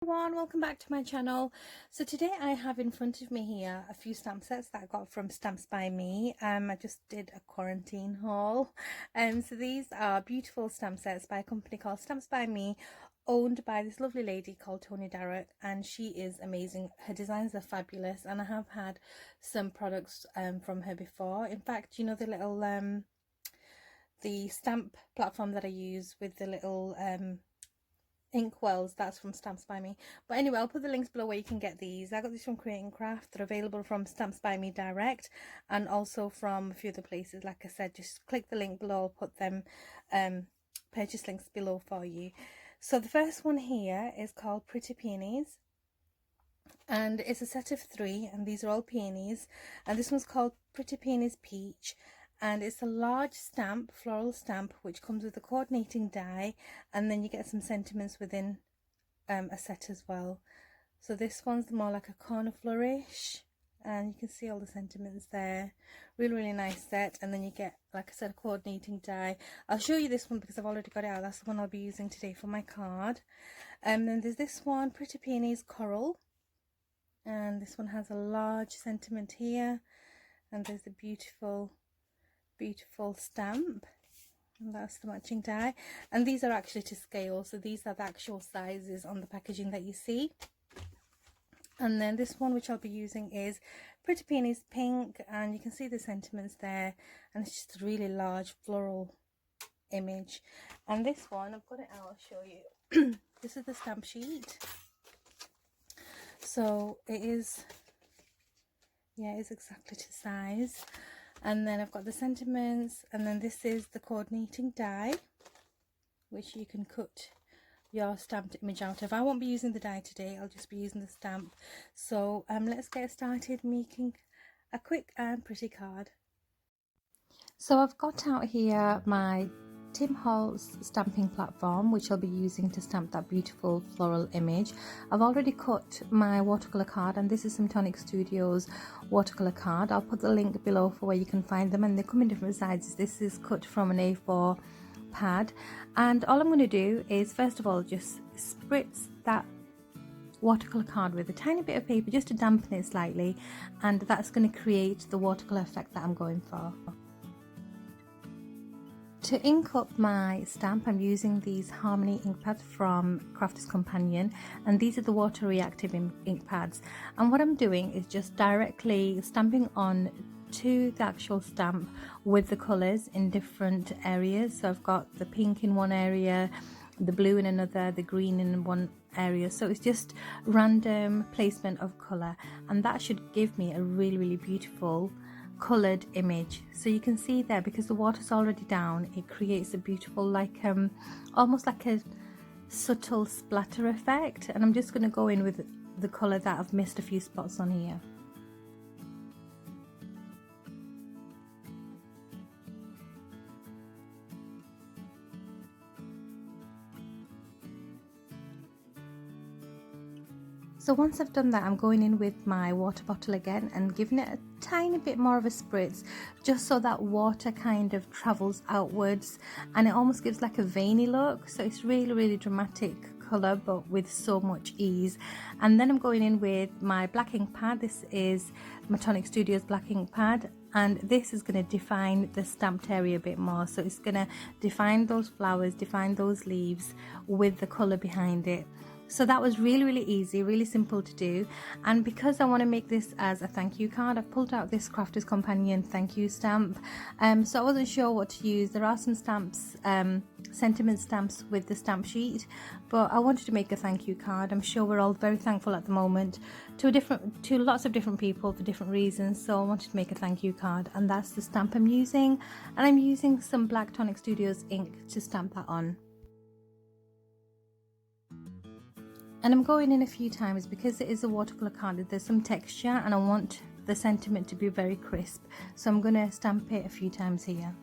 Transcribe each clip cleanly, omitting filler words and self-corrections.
Everyone, welcome back to my channel. So today I have in front of me here a few stamp sets that I got from Stamps by Me. I just did a quarantine haul, so these are beautiful stamp sets by a company called Stamps by Me, owned by this lovely lady called Tony, and she is amazing. Her designs are fabulous, and I have had some products from her before. In fact, you know the little the stamp platform that I use with the little ink wells, that's from Stamps by Me. But anyway, I'll put the links below where you can get these. I got these from Create and Craft. They're available from Stamps by Me direct and also from a few other places. Like I said, just click the link below. I'll put them purchase links below for you. So the first one here is called Pretty Peonies, and it's a set of 3, and these are all peonies, and this one's called Pretty Peonies Peach, and it's a large stamp, floral stamp, which comes with a coordinating die, and then you get some sentiments within a set as well. So this one's more like a corner flourish, and you can see all the sentiments there. Really nice set. And then you get, like I said, a coordinating die. I'll show you this one because I've already got it out. That's the one I'll be using today for my card. And then there's this one, Pretty Peonies Coral, and this one has a large sentiment here, and there's a beautiful stamp, and that's the matching die. And these are actually to scale, so these are the actual sizes on the packaging that you see. And then this one, which I'll be using, is Pretty Peonies Pink, and you can see the sentiments there, and it's just a really large floral image. And this one, I've got it out, I'll show you. This is the stamp sheet. So it is, yeah, it's exactly to size. And then I've got the sentiments, and then this is the coordinating die, which you can cut your stamped image out of. I won't be using the die today, I'll just be using the stamp. So let's get started making a quick and pretty card. So I've got out here my Tim Holtz stamping platform, which I'll be using to stamp that beautiful floral image. I've already cut my watercolor card, and this is some Tonic Studios watercolor card. I'll put the link below for where you can find them, and they come in different sizes. This is cut from an A4 pad, and all I'm going to do is first of all just spritz that watercolor card with a tiny bit of paper just to dampen it slightly, and that's going to create the watercolor effect that I'm going for. To ink up my stamp, I'm using these Harmony ink pads from Crafter's Companion, and these are the water reactive ink pads. And what I'm doing is just directly stamping on to the actual stamp with the colours in different areas. So I've got the pink in one area, the blue in another, the green in one area. So it's just random placement of colour, and that should give me a really beautiful coloured image. So you can see there, because the water's already down, it creates a beautiful, like almost like a subtle splatter effect. And I'm just going to go in with the colour that I've missed a few spots on here. So once I've done that, I'm going in with my water bottle again and giving it a tiny bit more of a spritz, just so that water kind of travels outwards, and it almost gives like a veiny look. So it's really dramatic colour, but with so much ease. And then I'm going in with my black ink pad. This is my Tonic Studios black ink pad, and this is going to define the stamped area a bit more. So it's going to define those flowers, define those leaves with the colour behind it. So that was really easy, really simple to do. And because I want to make this as a thank you card, I've pulled out this Crafter's Companion thank you stamp. So I wasn't sure what to use. There are some stamps, sentiment stamps with the stamp sheet, but I wanted to make a thank you card. I'm sure we're all very thankful at the moment to lots of different people for different reasons. So I wanted to make a thank you card, and that's the stamp I'm using. And I'm using some black Tonic Studios ink to stamp that on. And I'm going in a few times because it is a watercolor card. There's some texture, and I want the sentiment to be very crisp, so I'm going to stamp it a few times here.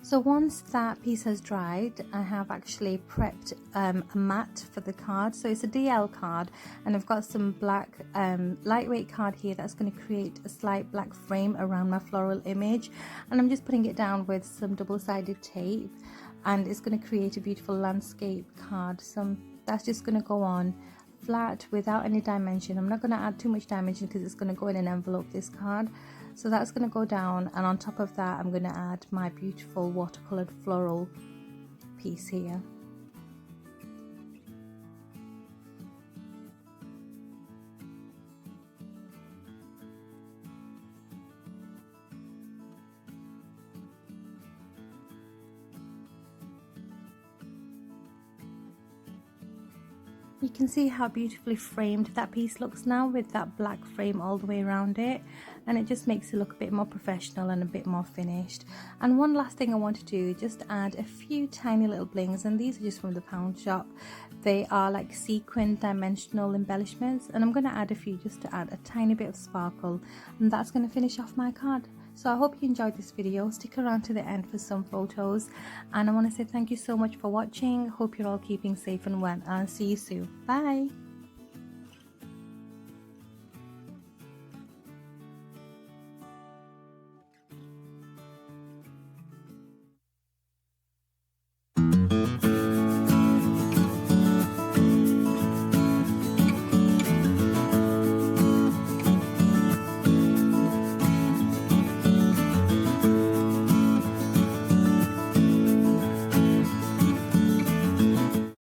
So once that piece has dried, I have actually prepped a mat for the card. So it's a DL card, and I've got some black lightweight card here that's going to create a slight black frame around my floral image, and I'm just putting it down with some double-sided tape, and it's going to create a beautiful landscape card. So that's just going to go on flat without any dimension. I'm not going to add too much dimension because it's going to go in an envelope, this card. So that's going to go down, and on top of that I'm going to add my beautiful watercolored floral piece here. You can see how beautifully framed that piece looks now with that black frame all the way around it, and it just makes it look a bit more professional and a bit more finished. And one last thing I want to do, just add a few tiny little blings, and these are just from the pound shop. They are like sequin dimensional embellishments, and I'm going to add a few just to add a tiny bit of sparkle, and that's going to finish off my card. So I hope you enjoyed this video. Stick around to the end for some photos, and I want to say thank you so much for watching. Hope you're all keeping safe and well, and I'll see you soon. Bye.